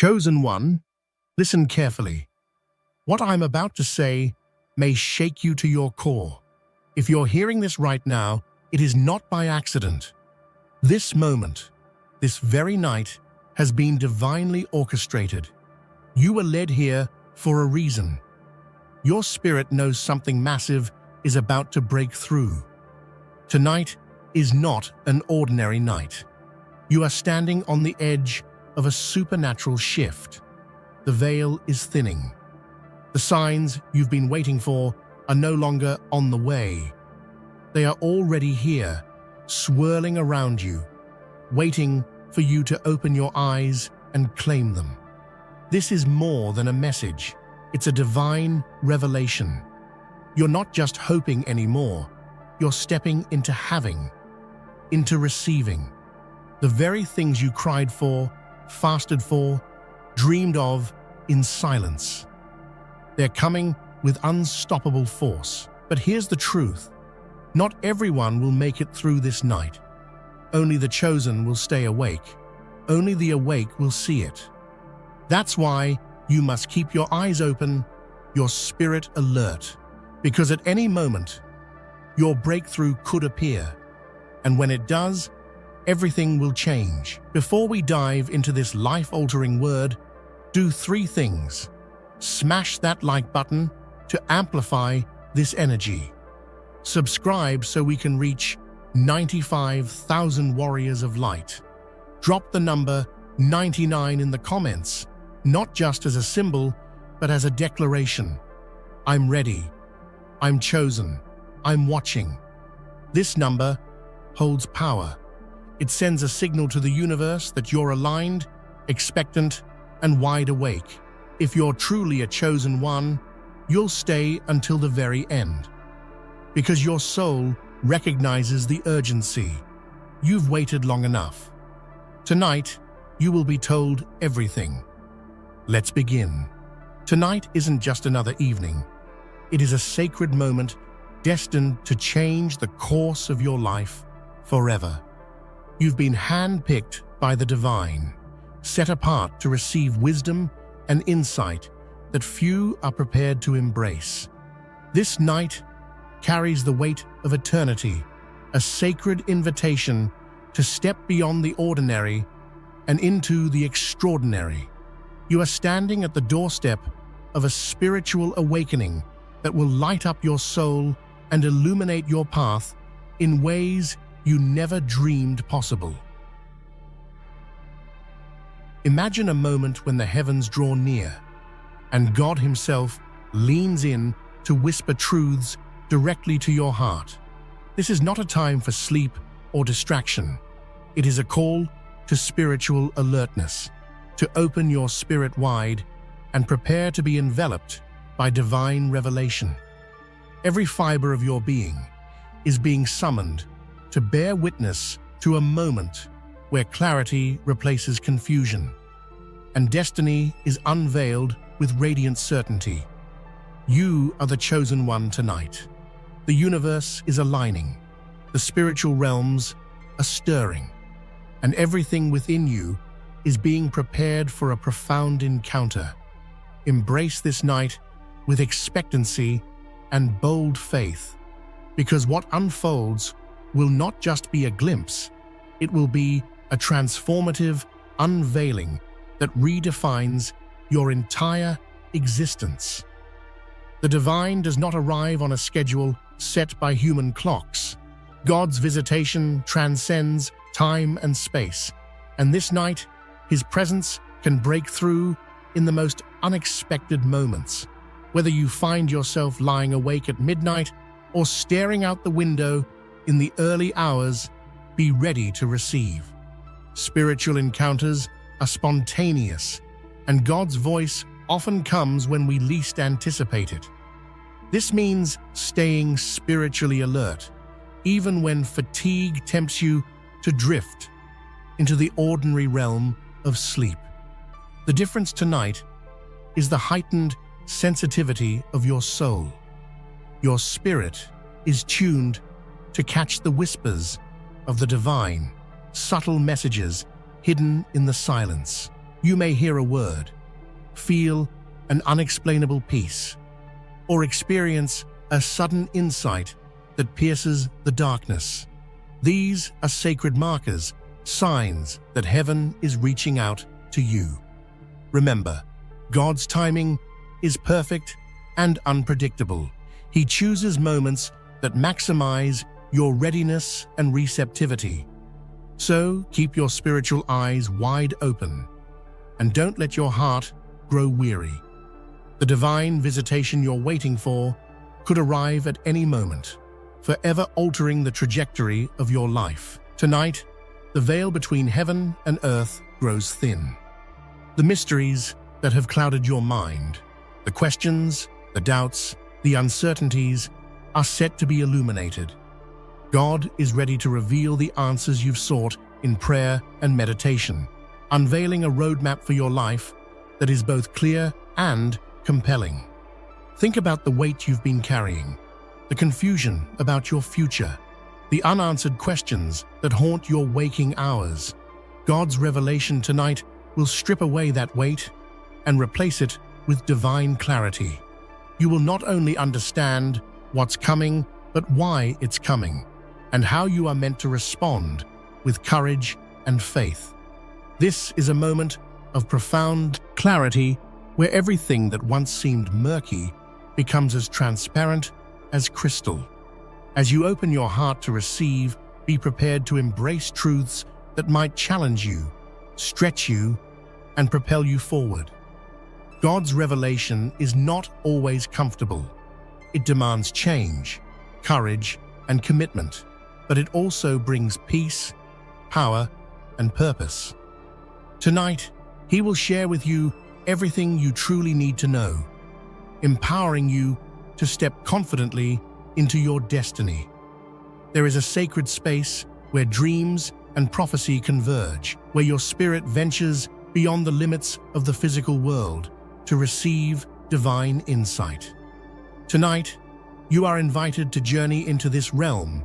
Chosen one, listen carefully. What I'm about to say may shake you to your core. If you're hearing this right now, it is not by accident. This moment, this very night, has been divinely orchestrated. You were led here for a reason. Your spirit knows something massive is about to break through. Tonight is not an ordinary night. You are standing on the edge of a supernatural shift. The veil is thinning. The signs you've been waiting for are no longer on the way. They are already here, swirling around you, waiting for you to open your eyes and claim them. This is more than a message. It's a divine revelation. You're not just hoping anymore. You're stepping into having, into receiving. The very things you cried for, fasted for, dreamed of in silence. They're coming with unstoppable force. But here's the truth. Not everyone will make it through this night. Only the chosen will stay awake. Only the awake will see it. That's why you must keep your eyes open, your spirit alert, because at any moment, your breakthrough could appear. And when it does, everything will change. Before we dive into this life-altering word, do 3 things. Smash that like button to amplify this energy. Subscribe so we can reach 95,000 warriors of light. Drop the number 99 in the comments, not just as a symbol, but as a declaration. I'm ready. I'm chosen. I'm watching. This number holds power. It sends a signal to the universe that you're aligned, expectant, and wide awake. If you're truly a chosen one, you'll stay until the very end. Because your soul recognizes the urgency. You've waited long enough. Tonight, you will be told everything. Let's begin. Tonight isn't just another evening. It is a sacred moment destined to change the course of your life forever. You've been handpicked by the divine, set apart to receive wisdom and insight that few are prepared to embrace. This night carries the weight of eternity, a sacred invitation to step beyond the ordinary and into the extraordinary. You are standing at the doorstep of a spiritual awakening that will light up your soul and illuminate your path in ways you never dreamed possible. Imagine a moment when the heavens draw near and God Himself leans in to whisper truths directly to your heart. This is not a time for sleep or distraction. It is a call to spiritual alertness, to open your spirit wide and prepare to be enveloped by divine revelation. Every fiber of your being is being summoned to bear witness to a moment where clarity replaces confusion and destiny is unveiled with radiant certainty. You are the chosen one tonight. The universe is aligning, the spiritual realms are stirring, and everything within you is being prepared for a profound encounter. Embrace this night with expectancy and bold faith, because what unfolds will not just be a glimpse, it will be a transformative unveiling that redefines your entire existence. The divine does not arrive on a schedule set by human clocks. God's visitation transcends time and space, and this night, His presence can break through in the most unexpected moments. Whether you find yourself lying awake at midnight or staring out the window in the early hours, be ready to receive. Spiritual encounters are spontaneous, and God's voice often comes when we least anticipate it. This means staying spiritually alert, even when fatigue tempts you to drift into the ordinary realm of sleep. The difference tonight is the heightened sensitivity of your soul. Your spirit is tuned to catch the whispers of the divine, subtle messages hidden in the silence. You may hear a word, feel an unexplainable peace, or experience a sudden insight that pierces the darkness. These are sacred markers, signs that heaven is reaching out to you. Remember, God's timing is perfect and unpredictable. He chooses moments that maximize your readiness and receptivity. So keep your spiritual eyes wide open and don't let your heart grow weary. The divine visitation you're waiting for could arrive at any moment, forever altering the trajectory of your life. Tonight, the veil between heaven and earth grows thin. The mysteries that have clouded your mind, the questions, the doubts, the uncertainties, are set to be illuminated. God is ready to reveal the answers you've sought in prayer and meditation, unveiling a roadmap for your life that is both clear and compelling. Think about the weight you've been carrying, the confusion about your future, the unanswered questions that haunt your waking hours. God's revelation tonight will strip away that weight and replace it with divine clarity. You will not only understand what's coming, but why it's coming, and how you are meant to respond with courage and faith. This is a moment of profound clarity where everything that once seemed murky becomes as transparent as crystal. As you open your heart to receive, be prepared to embrace truths that might challenge you, stretch you, and propel you forward. God's revelation is not always comfortable. It demands change, courage, and commitment, but it also brings peace, power, and purpose. Tonight, He will share with you everything you truly need to know, empowering you to step confidently into your destiny. There is a sacred space where dreams and prophecy converge, where your spirit ventures beyond the limits of the physical world to receive divine insight. Tonight, you are invited to journey into this realm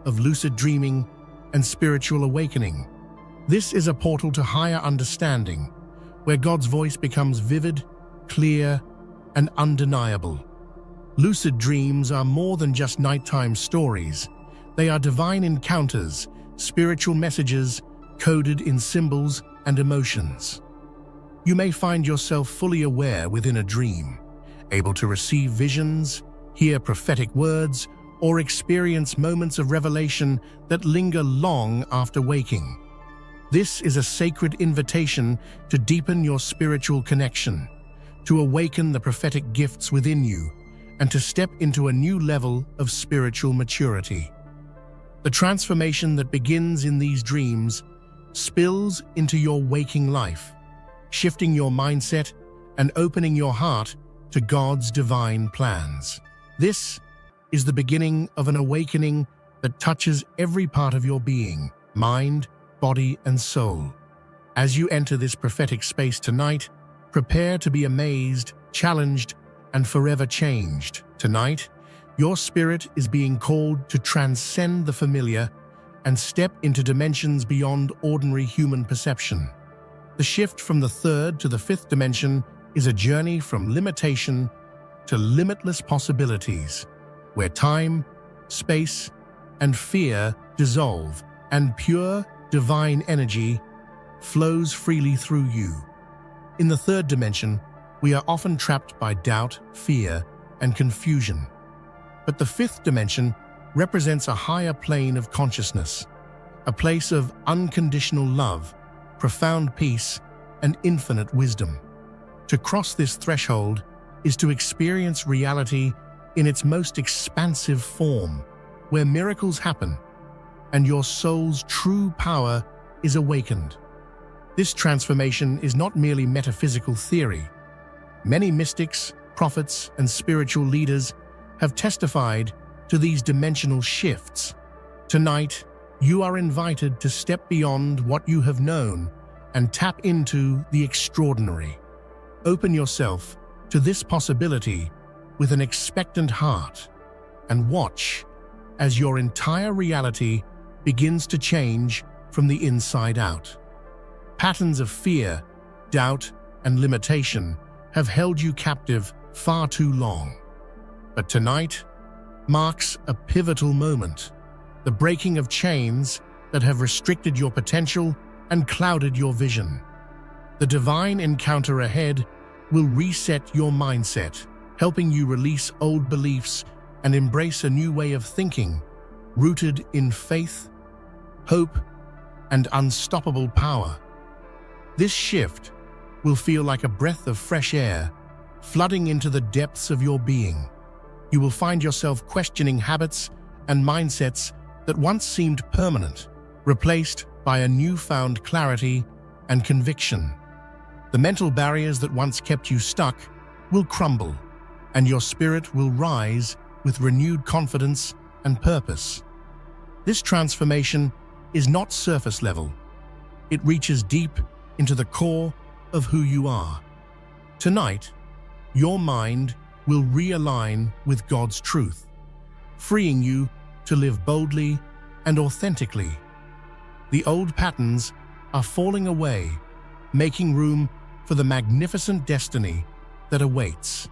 of lucid dreaming and spiritual awakening. This is a portal to higher understanding, where God's voice becomes vivid, clear, and undeniable. Lucid dreams are more than just nighttime stories. They are divine encounters, spiritual messages coded in symbols and emotions. You may find yourself fully aware within a dream, able to receive visions, hear prophetic words, or experience moments of revelation that linger long after waking. This is a sacred invitation to deepen your spiritual connection, to awaken the prophetic gifts within you, and to step into a new level of spiritual maturity. The transformation that begins in these dreams spills into your waking life, shifting your mindset and opening your heart to God's divine plans. This is the beginning of an awakening that touches every part of your being, mind, body, and soul. As you enter this prophetic space tonight, prepare to be amazed, challenged, and forever changed. Tonight, your spirit is being called to transcend the familiar and step into dimensions beyond ordinary human perception. The shift from the third to the fifth dimension is a journey from limitation to limitless possibilities, where time, space, and fear dissolve, and pure, divine energy flows freely through you. In the third dimension, we are often trapped by doubt, fear, and confusion. But the fifth dimension represents a higher plane of consciousness, a place of unconditional love, profound peace, and infinite wisdom. To cross this threshold is to experience reality in its most expansive form, where miracles happen and your soul's true power is awakened. This transformation is not merely metaphysical theory. Many mystics, prophets, and spiritual leaders have testified to these dimensional shifts. Tonight, you are invited to step beyond what you have known and tap into the extraordinary. Open yourself to this possibility with an expectant heart and watch as your entire reality begins to change from the inside out. Patterns of fear, doubt, and limitation have held you captive far too long. But tonight marks a pivotal moment, the breaking of chains that have restricted your potential and clouded your vision. The divine encounter ahead will reset your mindset, helping you release old beliefs and embrace a new way of thinking, rooted in faith, hope, and unstoppable power. This shift will feel like a breath of fresh air, flooding into the depths of your being. You will find yourself questioning habits and mindsets that once seemed permanent, replaced by a newfound clarity and conviction. The mental barriers that once kept you stuck will crumble, and your spirit will rise with renewed confidence and purpose. This transformation is not surface level. It reaches deep into the core of who you are. Tonight, your mind will realign with God's truth, freeing you to live boldly and authentically. The old patterns are falling away, making room for the magnificent destiny that awaits.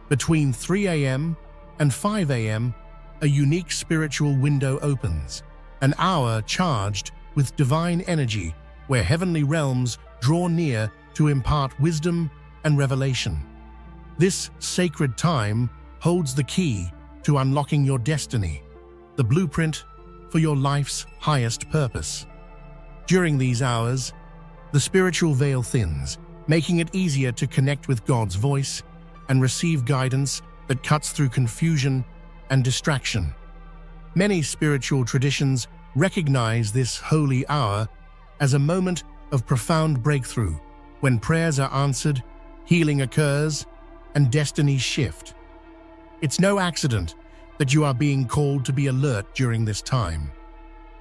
Between 3 a.m. and 5 a.m., a unique spiritual window opens, an hour charged with divine energy where heavenly realms draw near to impart wisdom and revelation. This sacred time holds the key to unlocking your destiny, the blueprint for your life's highest purpose. During these hours, the spiritual veil thins, making it easier to connect with God's voice and receive guidance that cuts through confusion and distraction. Many spiritual traditions recognize this holy hour as a moment of profound breakthrough, when prayers are answered, healing occurs, and destinies shift. It's no accident that you are being called to be alert during this time.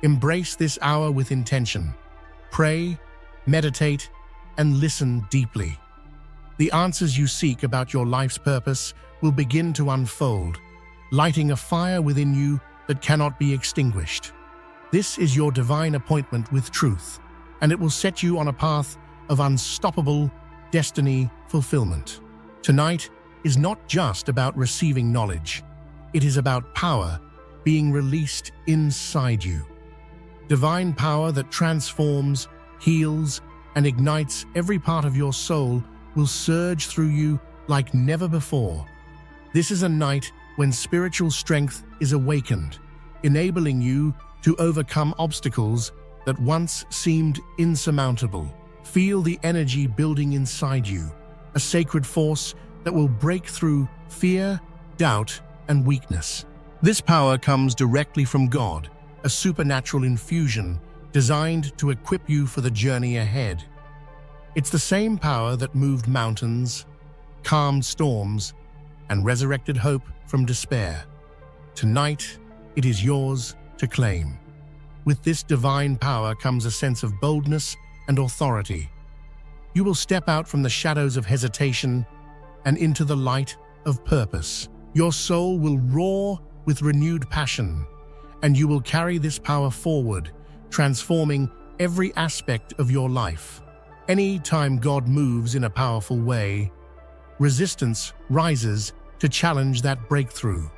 Embrace this hour with intention. Pray, meditate, and listen deeply. The answers you seek about your life's purpose will begin to unfold, lighting a fire within you that cannot be extinguished. This is your divine appointment with truth, and it will set you on a path of unstoppable destiny fulfillment. Tonight is not just about receiving knowledge. It is about power being released inside you. Divine power that transforms, heals, and ignites every part of your soul will surge through you like never before. This is a night when spiritual strength is awakened, enabling you to overcome obstacles that once seemed insurmountable. Feel the energy building inside you, a sacred force that will break through fear, doubt, and weakness. This power comes directly from God, a supernatural infusion designed to equip you for the journey ahead. It's the same power that moved mountains, calmed storms, and resurrected hope from despair. Tonight, it is yours to claim. With this divine power comes a sense of boldness and authority. You will step out from the shadows of hesitation and into the light of purpose. Your soul will roar with renewed passion, and you will carry this power forward, transforming every aspect of your life. Any time God moves in a powerful way, resistance rises to challenge that breakthrough.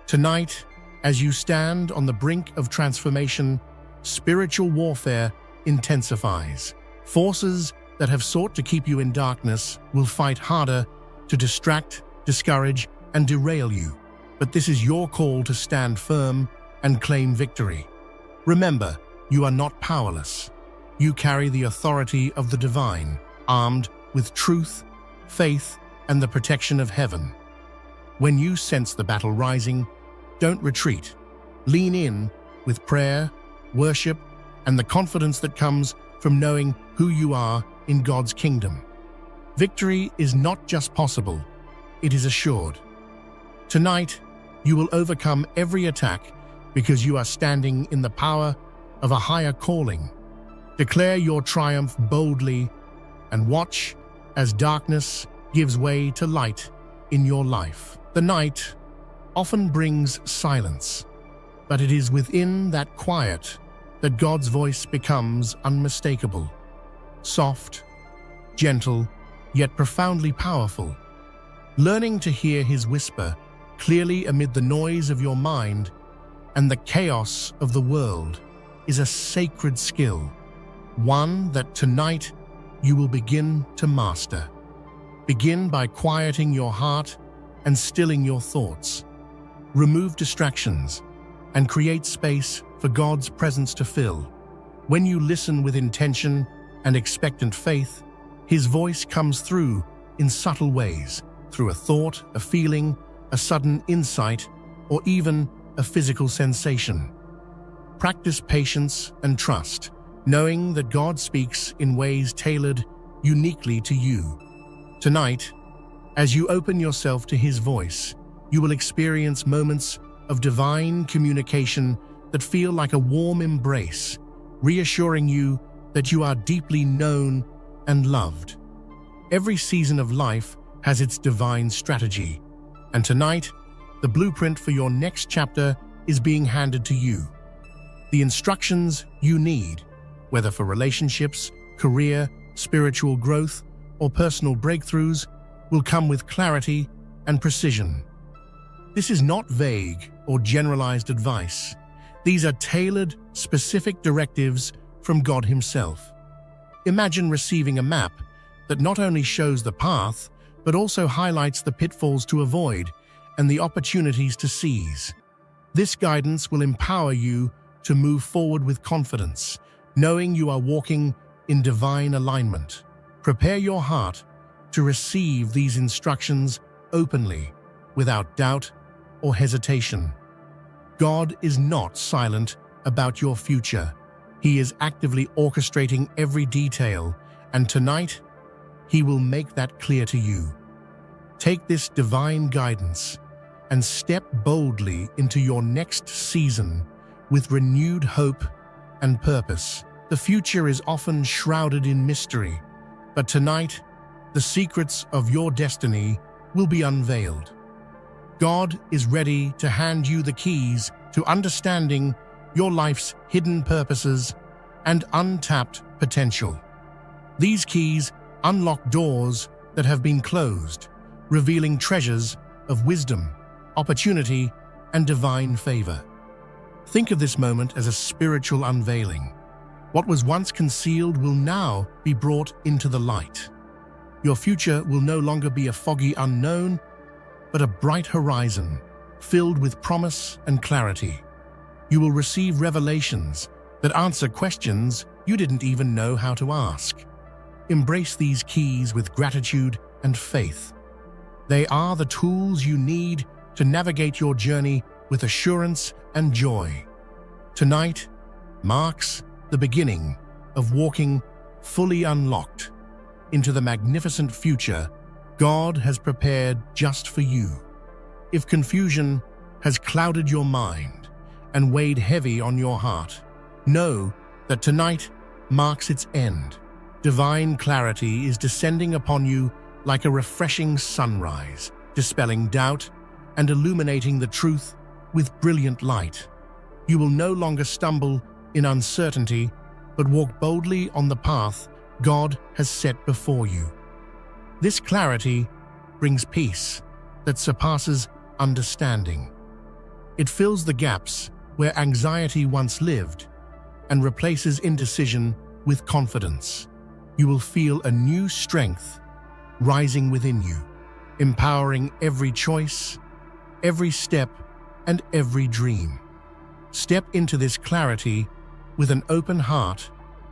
Tonight, as you stand on the brink of transformation, spiritual warfare intensifies. Forces that have sought to keep you in darkness will fight harder to distract, discourage, and derail you. But this is your call to stand firm and claim victory. Remember, you are not powerless. You carry the authority of the divine, armed with truth, faith, and the protection of heaven. When you sense the battle rising, don't retreat. Lean in with prayer, worship, and the confidence that comes from knowing who you are in God's kingdom. Victory is not just possible, it is assured. Tonight, you will overcome every attack because you are standing in the power of a higher calling. Declare your triumph boldly and watch as darkness gives way to light in your life. The night often brings silence, but it is within that quiet that God's voice becomes unmistakable, soft, gentle, yet profoundly powerful. Learning to hear his whisper clearly amid the noise of your mind and the chaos of the world is a sacred skill, one that tonight you will begin to master. Begin by quieting your heart and stilling your thoughts. Remove distractions and create space for God's presence to fill. When you listen with intention and expectant faith, His voice comes through in subtle ways, through a thought, a feeling, a sudden insight, or even a physical sensation. Practice patience and trust, knowing that God speaks in ways tailored uniquely to you. Tonight, as you open yourself to His voice, you will experience moments of divine communication that feel like a warm embrace, reassuring you that you are deeply known and loved. Every season of life has its divine strategy, and tonight, the blueprint for your next chapter is being handed to you. The instructions you need, whether for relationships, career, spiritual growth, or personal breakthroughs, will come with clarity and precision. This is not vague or generalized advice. These are tailored, specific directives from God Himself. Imagine receiving a map that not only shows the path, but also highlights the pitfalls to avoid and the opportunities to seize. This guidance will empower you to move forward with confidence, knowing you are walking in divine alignment. Prepare your heart to receive these instructions openly, without doubt or hesitation. God is not silent about your future. He is actively orchestrating every detail, and tonight, He will make that clear to you. Take this divine guidance and step boldly into your next season with renewed hope and purpose. The future is often shrouded in mystery, but tonight, the secrets of your destiny will be unveiled. God is ready to hand you the keys to understanding your life's hidden purposes and untapped potential. These keys unlock doors that have been closed, revealing treasures of wisdom, opportunity, and divine favor. Think of this moment as a spiritual unveiling. What was once concealed will now be brought into the light. Your future will no longer be a foggy unknown, but a bright horizon filled with promise and clarity. You will receive revelations that answer questions you didn't even know how to ask. Embrace these keys with gratitude and faith. They are the tools you need to navigate your journey with assurance and joy. Tonight marks the beginning of walking fully unlocked into the magnificent future God has prepared just for you. If confusion has clouded your mind and weighed heavy on your heart, know that tonight marks its end. Divine clarity is descending upon you like a refreshing sunrise, dispelling doubt and illuminating the truth with brilliant light. You will no longer stumble in uncertainty, but walk boldly on the path God has set before you. This clarity brings peace that surpasses understanding. It fills the gaps where anxiety once lived and replaces indecision with confidence. You will feel a new strength rising within you, empowering every choice, every step, and every dream. Step into this clarity with an open heart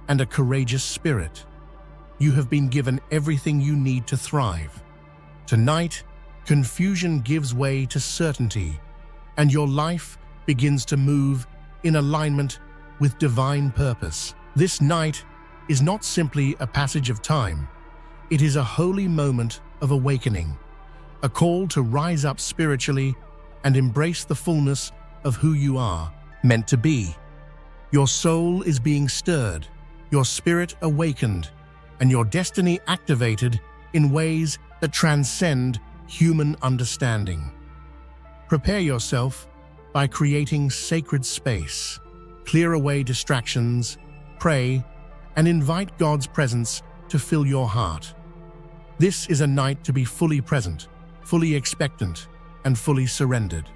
and a courageous spirit. You have been given everything you need to thrive. Tonight, confusion gives way to certainty, and your life begins to move in alignment with divine purpose. This night is not simply a passage of time. It is a holy moment of awakening, a call to rise up spiritually and embrace the fullness of who you are meant to be. Your soul is being stirred, your spirit awakened, and your destiny activated in ways that transcend human understanding. Prepare yourself by creating sacred space. Clear away distractions, pray, and invite God's presence to fill your heart. This is a night to be fully present, fully expectant, and fully surrendered.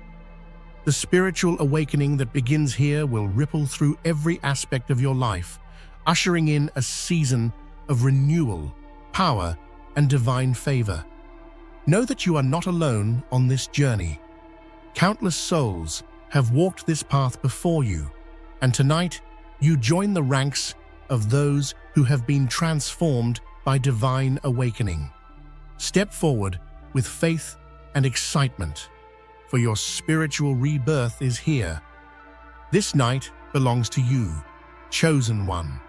The spiritual awakening that begins here will ripple through every aspect of your life, ushering in a season of renewal, power, and divine favor. Know that you are not alone on this journey. Countless souls have walked this path before you, and tonight you join the ranks of those who have been transformed by divine awakening. Step forward with faith and excitement, for your spiritual rebirth is here. This night belongs to you, chosen one,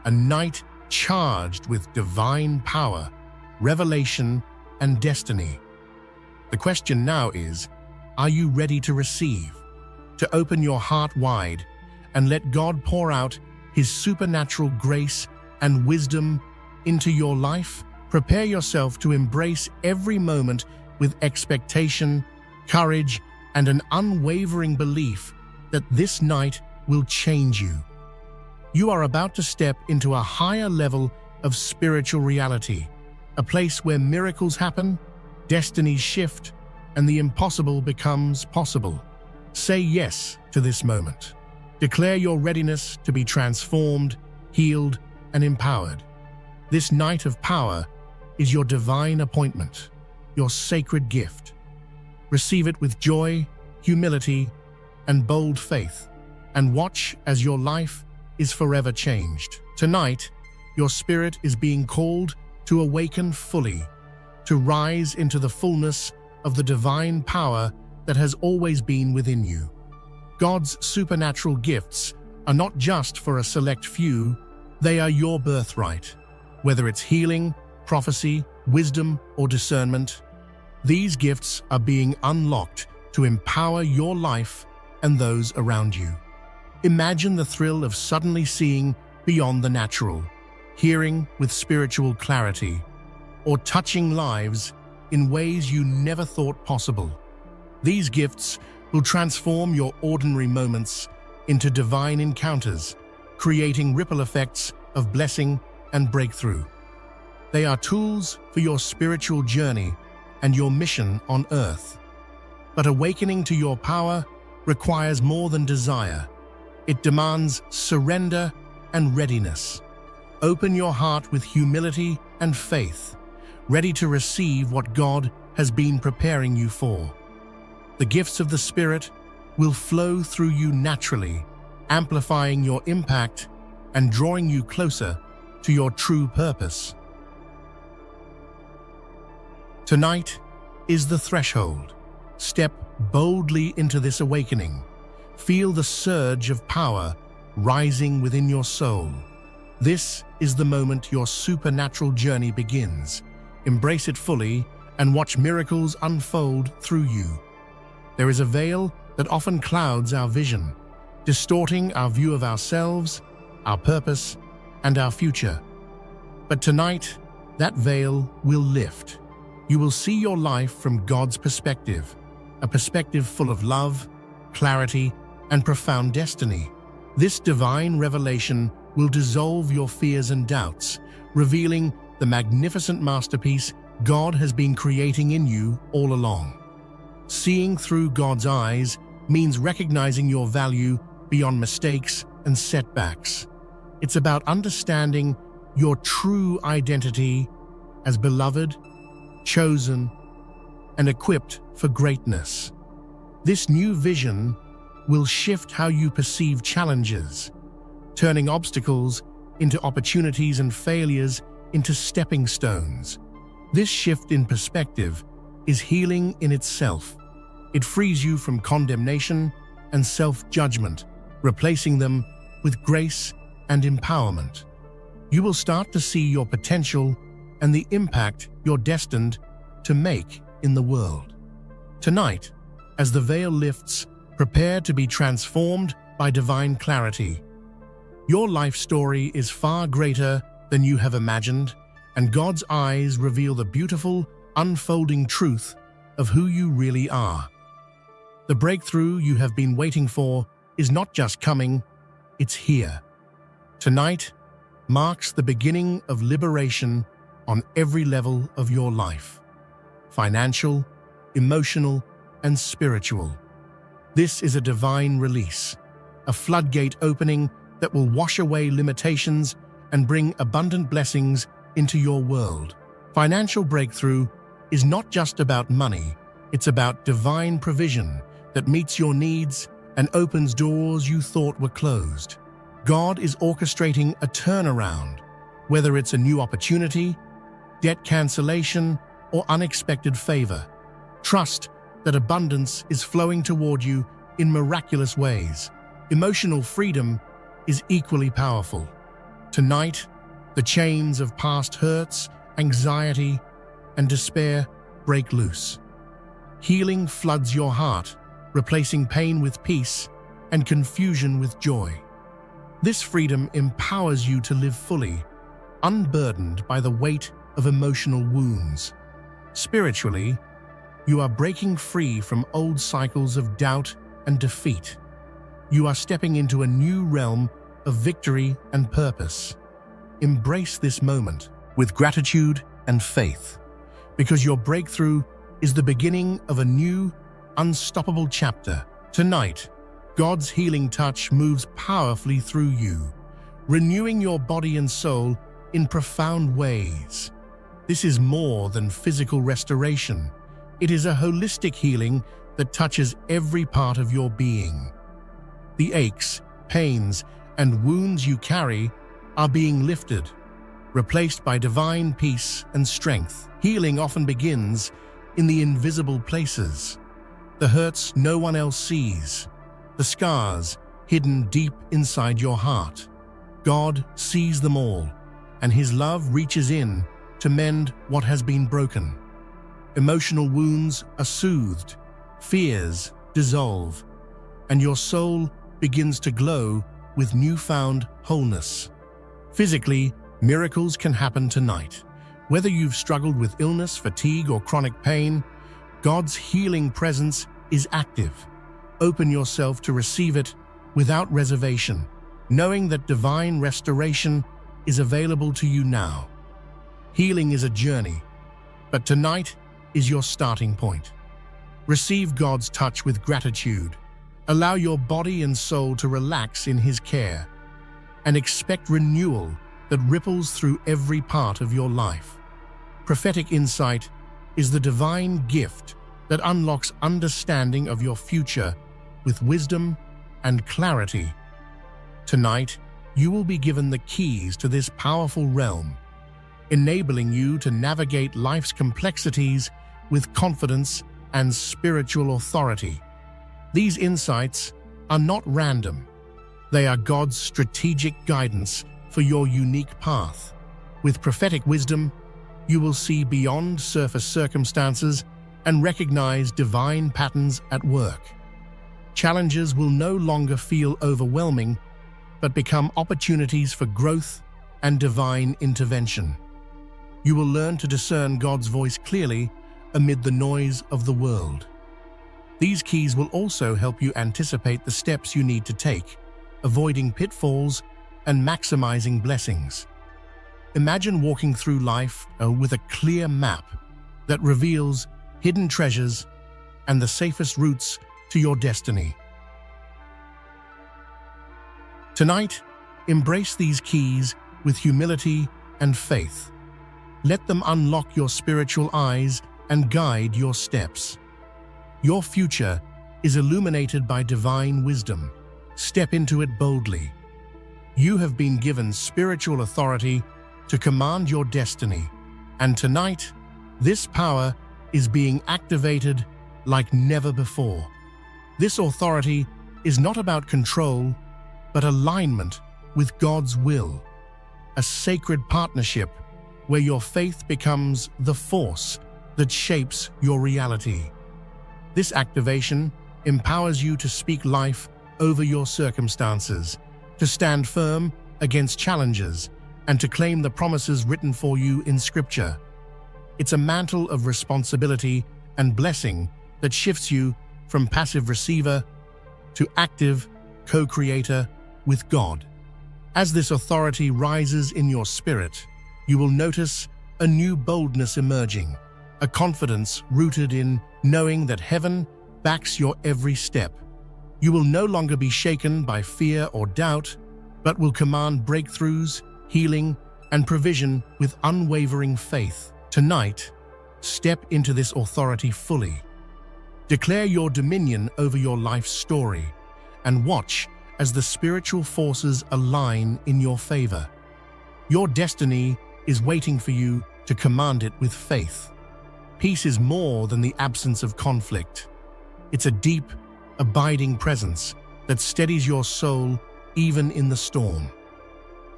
a night charged with divine power, revelation, and destiny. The question now is, are you ready to receive, to open your heart wide and let God pour out His supernatural grace and wisdom into your life? Prepare yourself to embrace every moment with expectation, courage, and an unwavering belief that this night will change you. You are about to step into a higher level of spiritual reality, a place where miracles happen, destinies shift, and the impossible becomes possible. Say yes to this moment. Declare your readiness to be transformed, healed, and empowered. This night of power is your divine appointment, your sacred gift. Receive it with joy, humility, and bold faith, and watch as your life is forever changed. Tonight, your spirit is being called to awaken fully, to rise into the fullness of the divine power that has always been within you. God's supernatural gifts are not just for a select few, they are your birthright. Whether it's healing, prophecy, wisdom, or discernment, these gifts are being unlocked to empower your life and those around you. Imagine the thrill of suddenly seeing beyond the natural, hearing with spiritual clarity, or touching lives in ways you never thought possible. These gifts will transform your ordinary moments into divine encounters, creating ripple effects of blessing and breakthrough. They are tools for your spiritual journey and your mission on earth. But awakening to your power requires more than desire. It demands surrender and readiness. Open your heart with humility and faith, ready to receive what God has been preparing you for. The gifts of the Spirit will flow through you naturally, amplifying your impact and drawing you closer to your true purpose. Tonight is the threshold. Step boldly into this awakening. Feel the surge of power rising within your soul. This is the moment your supernatural journey begins. Embrace it fully and watch miracles unfold through you. There is a veil that often clouds our vision, distorting our view of ourselves, our purpose, and our future. But tonight, that veil will lift. You will see your life from God's perspective, a perspective full of love, clarity, and profound destiny. This divine revelation will dissolve your fears and doubts, revealing the magnificent masterpiece God has been creating in you all along. Seeing through God's eyes means recognizing your value beyond mistakes and setbacks. It's about understanding your true identity as beloved, chosen, and equipped for greatness. This new vision will shift how you perceive challenges, turning obstacles into opportunities and failures into stepping stones. This shift in perspective is healing in itself. It frees you from condemnation and self-judgment, replacing them with grace and empowerment. You will start to see your potential and the impact you're destined to make in the world. Tonight, as the veil lifts, prepare to be transformed by divine clarity. Your life story is far greater than you have imagined, and God's eyes reveal the beautiful, unfolding truth of who you really are. The breakthrough you have been waiting for is not just coming, it's here. Tonight, marks the beginning of liberation on every level of your life: financial, emotional, and spiritual. This is a divine release, a floodgate opening that will wash away limitations and bring abundant blessings into your world. Financial breakthrough is not just about money, it's about divine provision that meets your needs and opens doors you thought were closed. God is orchestrating a turnaround, whether it's a new opportunity, debt cancellation, or unexpected favor. Trust that abundance is flowing toward you in miraculous ways. Emotional freedom is equally powerful. Tonight, the chains of past hurts, anxiety, and despair break loose. Healing floods your heart, replacing pain with peace and confusion with joy. This freedom empowers you to live fully, unburdened by the weight of emotional wounds. Spiritually, you are breaking free from old cycles of doubt and defeat. You are stepping into a new realm of victory and purpose. Embrace this moment with gratitude and faith, because your breakthrough is the beginning of a new, unstoppable chapter. Tonight, God's healing touch moves powerfully through you, renewing your body and soul in profound ways. This is more than physical restoration. It is a holistic healing that touches every part of your being. The aches, pains, and wounds you carry are being lifted, replaced by divine peace and strength. Healing often begins in the invisible places, the hurts no one else sees, the scars hidden deep inside your heart. God sees them all, and His love reaches in to mend what has been broken. Emotional wounds are soothed, fears dissolve, and your soul begins to glow with newfound wholeness. Physically, miracles can happen tonight. Whether you've struggled with illness, fatigue, or chronic pain, God's healing presence is active. Open yourself to receive it without reservation, knowing that divine restoration is available to you now. Healing is a journey, but tonight is your starting point. Receive God's touch with gratitude. Allow your body and soul to relax in His care, and expect renewal that ripples through every part of your life. Prophetic insight is the divine gift that unlocks understanding of your future with wisdom and clarity. Tonight, you will be given the keys to this powerful realm, enabling you to navigate life's complexities with confidence and spiritual authority. These insights are not random. They are God's strategic guidance for your unique path. With prophetic wisdom, you will see beyond surface circumstances and recognize divine patterns at work. Challenges will no longer feel overwhelming, but become opportunities for growth and divine intervention. You will learn to discern God's voice clearly amid the noise of the world. These keys will also help you anticipate the steps you need to take, avoiding pitfalls and maximizing blessings. Imagine walking through life with a clear map that reveals hidden treasures and the safest routes to your destiny. Tonight, embrace these keys with humility and faith. Let them unlock your spiritual eyes and guide your steps. Your future is illuminated by divine wisdom. Step into it boldly. You have been given spiritual authority to command your destiny, and tonight, this power is being activated like never before. This authority is not about control, but alignment with God's will, a sacred partnership where your faith becomes the force that shapes your reality. This activation empowers you to speak life over your circumstances, to stand firm against challenges, and to claim the promises written for you in Scripture. It's a mantle of responsibility and blessing that shifts you from passive receiver to active co-creator with God. As this authority rises in your spirit, you will notice a new boldness emerging, a confidence rooted in knowing that heaven backs your every step. You will no longer be shaken by fear or doubt, but will command breakthroughs, healing, and provision with unwavering faith. Tonight, step into this authority fully. Declare your dominion over your life's story, and watch as the spiritual forces align in your favor. Your destiny is waiting for you to command it with faith. Peace is more than the absence of conflict. It's a deep, abiding presence that steadies your soul even in the storm.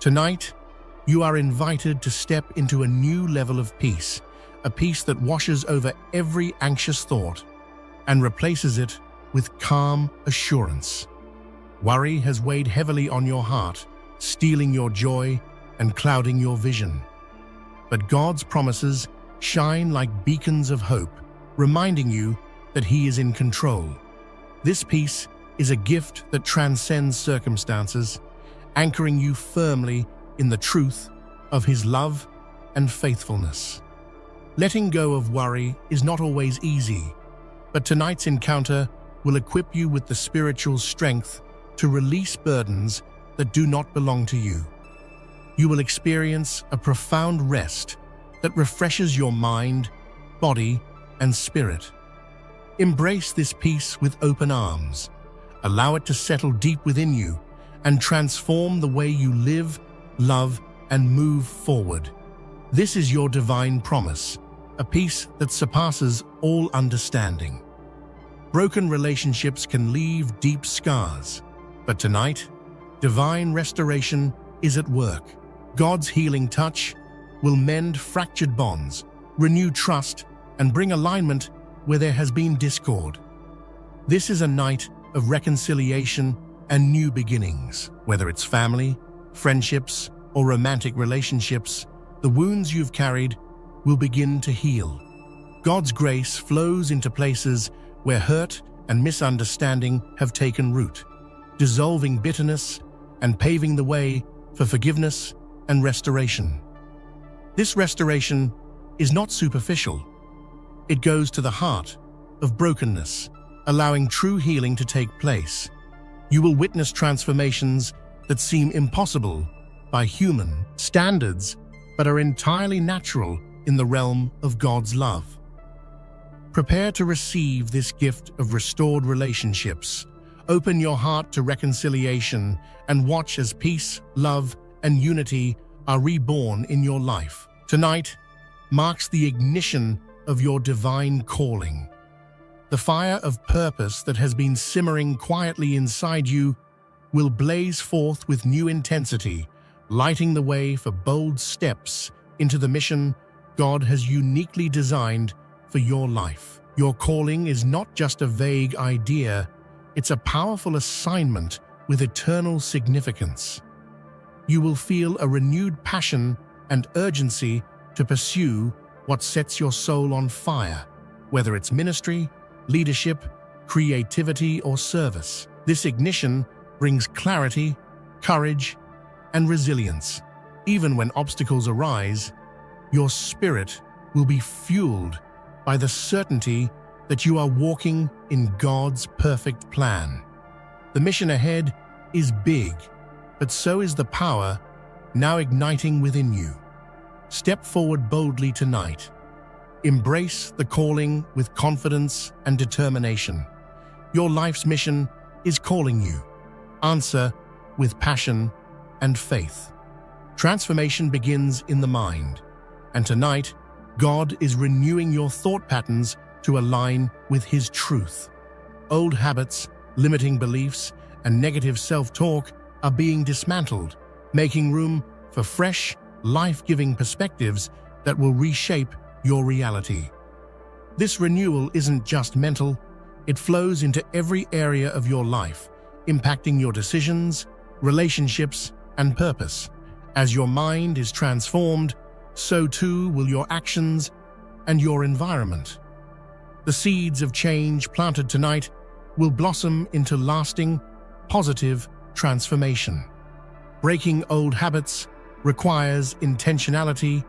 Tonight, you are invited to step into a new level of peace, a peace that washes over every anxious thought and replaces it with calm assurance. Worry has weighed heavily on your heart, stealing your joy and clouding your vision. But God's promises shine like beacons of hope, reminding you that He is in control. This peace is a gift that transcends circumstances, anchoring you firmly in the truth of His love and faithfulness. Letting go of worry is not always easy, but tonight's encounter will equip you with the spiritual strength to release burdens that do not belong to you. You will experience a profound rest that refreshes your mind, body, and spirit. Embrace this peace with open arms. Allow it to settle deep within you and transform the way you live, love, and move forward. This is your divine promise, a peace that surpasses all understanding. Broken relationships can leave deep scars, but tonight, divine restoration is at work. God's healing touch will mend fractured bonds, renew trust, and bring alignment where there has been discord. This is a night of reconciliation and new beginnings. Whether it's family, friendships, or romantic relationships, the wounds you've carried will begin to heal. God's grace flows into places where hurt and misunderstanding have taken root, dissolving bitterness and paving the way for forgiveness and restoration. This restoration is not superficial. It goes to the heart of brokenness, allowing true healing to take place. You will witness transformations that seem impossible by human standards, but are entirely natural in the realm of God's love. Prepare to receive this gift of restored relationships. Open your heart to reconciliation and watch as peace, love, and unity are reborn in your life. Tonight marks the ignition of your divine calling. The fire of purpose that has been simmering quietly inside you will blaze forth with new intensity, lighting the way for bold steps into the mission God has uniquely designed for your life. Your calling is not just a vague idea, it's a powerful assignment with eternal significance. You will feel a renewed passion and urgency to pursue what sets your soul on fire, whether it's ministry, leadership, creativity, or service. This ignition brings clarity, courage, and resilience. Even when obstacles arise, your spirit will be fueled by the certainty that you are walking in God's perfect plan. The mission ahead is big, but so is the power now igniting within you. Step forward boldly tonight. Embrace the calling with confidence and determination. Your life's mission is calling you. Answer with passion and faith. Transformation begins in the mind, and tonight, God is renewing your thought patterns to align with His truth. Old habits, limiting beliefs, and negative self-talk are being dismantled, making room for fresh, life-giving perspectives that will reshape your reality. This renewal isn't just mental, it flows into every area of your life, impacting your decisions, relationships, and purpose. As your mind is transformed, so too will your actions and your environment. The seeds of change planted tonight will blossom into lasting, positive transformation. Breaking old habits requires intentionality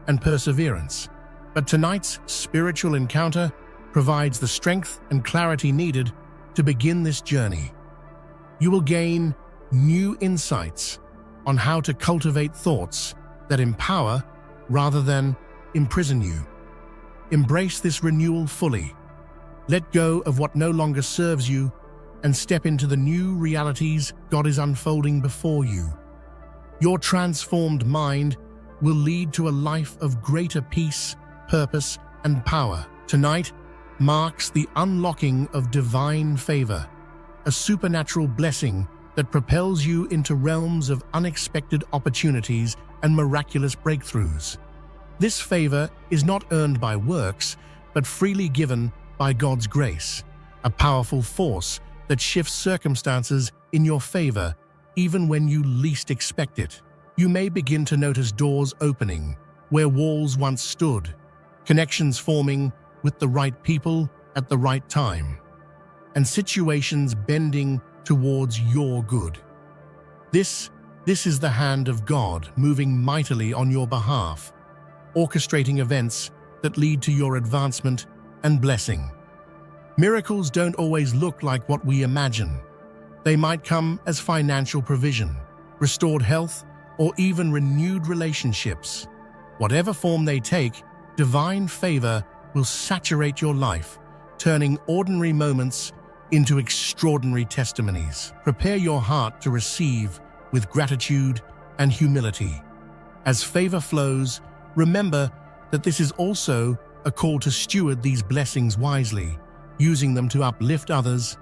and perseverance, but tonight's spiritual encounter provides the strength and clarity needed to begin this journey. You will gain new insights on how to cultivate thoughts that empower rather than imprison you. Embrace this renewal fully. Let go of what no longer serves you and step into the new realities God is unfolding before you. Your transformed mind will lead to a life of greater peace, purpose, and power. Tonight marks the unlocking of divine favor, a supernatural blessing that propels you into realms of unexpected opportunities and miraculous breakthroughs. This favor is not earned by works, but freely given by God's grace, a powerful force that shifts circumstances in your favor even when you least expect it. You may begin to notice doors opening where walls once stood, connections forming with the right people at the right time, and situations bending towards your good. This is the hand of God moving mightily on your behalf, orchestrating events that lead to your advancement and blessing. Miracles don't always look like what we imagine. They might come as financial provision, restored health, or even renewed relationships. Whatever form they take, divine favor will saturate your life, turning ordinary moments into extraordinary testimonies. Prepare your heart to receive with gratitude and humility. As favor flows, remember that this is also a call to steward these blessings wisely, using them to uplift others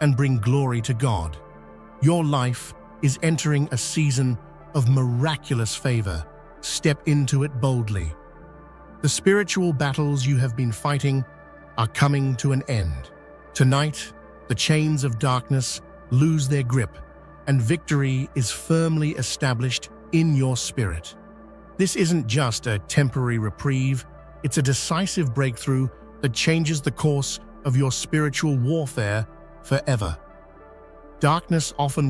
and bring glory to God. Your life is entering a season of miraculous favor. Step into it boldly. The spiritual battles you have been fighting are coming to an end. Tonight, the chains of darkness lose their grip, and victory is firmly established in your spirit. This isn't just a temporary reprieve, it's a decisive breakthrough that changes the course of your spiritual warfare forever. Darkness often